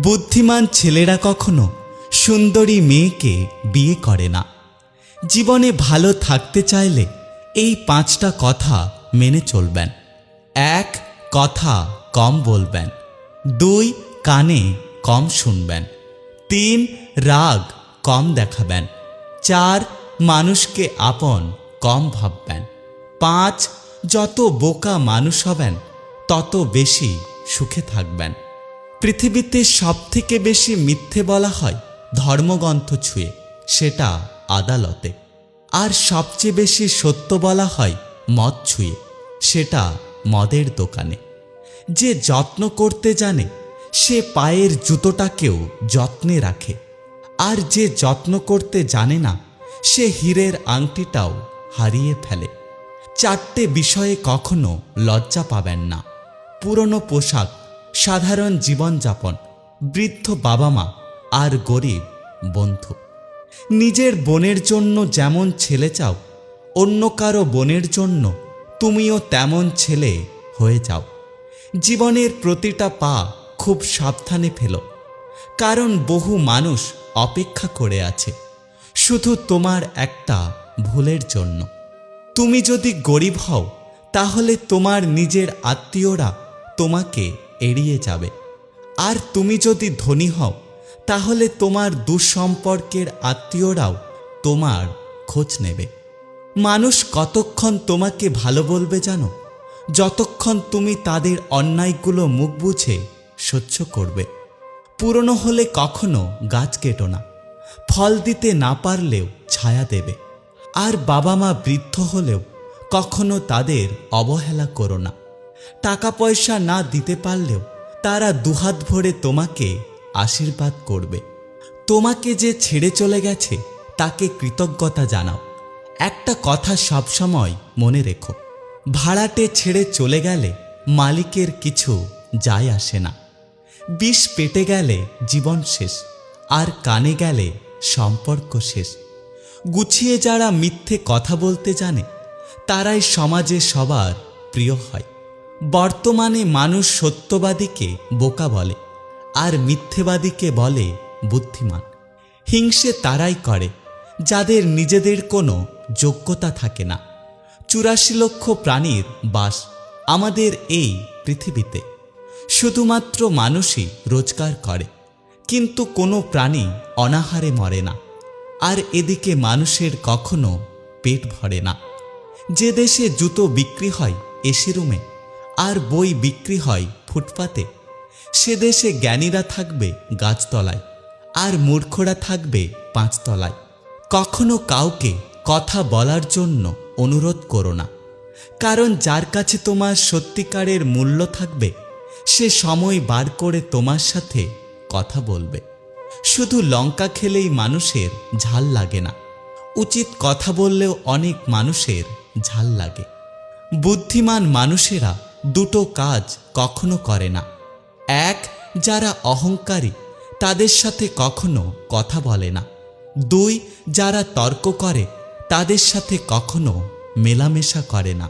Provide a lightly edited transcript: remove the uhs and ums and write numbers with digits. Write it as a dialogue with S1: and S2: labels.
S1: বুদ্ধিমান ছেলেরা কখনো সুন্দরী মেয়েকে বিয়ে করে না। জীবনে ভালো থাকতে চাইলে এই 5টা কথা মেনে চলবেন। 1. কথা কম বলবেন। 2. কানে কম শুনবেন। 3. রাগ কম দেখাবেন। 4. মানুষকে আপন কম ভাববেন। 5. যত বোকা মানুষ হবেন তত বেশি সুখে থাকবেন। পৃথিবীতে সবথেকে বেশি মিথ্যে বলা হয় ধর্মগ্রন্থ ছুঁয়ে, সেটা আদালতে। আর সবচেয়ে বেশি সত্য বলা হয় মদ ছুঁয়ে, সেটা মদের দোকানে। যে যত্ন করতে জানে সে পায়ের জুতোটাকেও যত্নে রাখে, আর যে যত্ন করতে জানে না সে হীরের আংটিটাও হারিয়ে ফেলে। 4টে বিষয়ে কখনো লজ্জা পাবেন না: পুরনো পোশাক, সাধারণ জীবনযাপন, বৃদ্ধ বাবা মা আর গরিব বন্ধু। নিজের বোনের জন্য যেমন ছেলে চাও, অন্য কারো বোনের জন্য তুমিও তেমন ছেলে হয়ে যাও। জীবনের প্রতিটা পা খুব সাবধানে ফেলো, কারণ বহু মানুষ অপেক্ষা করে আছে শুধু তোমার একটা ভুলের জন্য। তুমি যদি গরিব হও তাহলে তোমার নিজের আত্মীয়রা তোমাকে এড়িয়ে যাবে, আর তুমি যদি ধনী হও তাহলে তোমার দুঃসম্পর্কের আত্মীয়রাও তোমার খোঁজ নেবে। মানুষ কতক্ষণ তোমাকে ভালো বলবে জানো? যতক্ষণ তুমি তাদের অন্যায়গুলো মুখ বুজে সহ্য করবে। পুরনো হলে কখনো গাছ কেটো না, ফল দিতে না পারলেও ছায়া দেবে। আর বাবা মা বৃদ্ধ হলেও কখনো তাদের অবহেলা করো না। টাকা পয়সা না দিতে পারলেও তারা দুহাত ভরে তোমাকে আশীর্বাদ করবে। তোমাকে যে ছেড়ে চলে গেছে তাকে কৃতজ্ঞতা জানাও। একটা কথা সবসময় মনে রেখো, ভাড়াটে ছেড়ে চলে গেলে মালিকের কিছু যায় আসে না। বিষ পেটে গেলে জীবন শেষ, আর কানে গেলে সম্পর্ক শেষ। গুছিয়ে যারা মিথ্যে কথা বলতে জানে তারাই সমাজে সবার প্রিয় হয়। বর্তমানে মানুষ সত্যবাদীকে বোকা বলে আর মিথ্যেবাদীকে বলে বুদ্ধিমান। হিংসে তারাই করে যাদের নিজেদের কোনো যোগ্যতা থাকে না। 84 লক্ষ প্রাণীর বাস আমাদের এই পৃথিবীতে। শুধুমাত্র মানুষই রোজগার করে, কিন্তু কোনো প্রাণী অনাহারে মরে না। আর এদিকে মানুষের কখনো পেট ভরে না। যে দেশে জুতো বিক্রি হয় এসি রুমে আর বই বিক্রি হয় ফুটপাতে, সে দেশে জ্ঞানীরা থাকবে গাছতলায় আর মূর্খরা থাকবে 5 তলায়। কখনো কাউকে কথা বলার জন্য অনুরোধ করো না, কারণ যার কাছে তোমার সত্যিকারের মূল্য থাকবে সে সময় বার করে তোমার সাথে কথা বলবে। শুধু লঙ্কা খেলেই মানুষের ঝাল লাগে না, উচিত কথা বললেও অনেক মানুষের ঝাল লাগে। বুদ্ধিমান মানুষেরা 2টো কাজ কখনো করে না: 1. যারা অহংকারী তাদের সাথে কখনো কথা বলে না। 2. যারা তর্ক করে তাদের সাথে কখনো মেলামেশা করে না।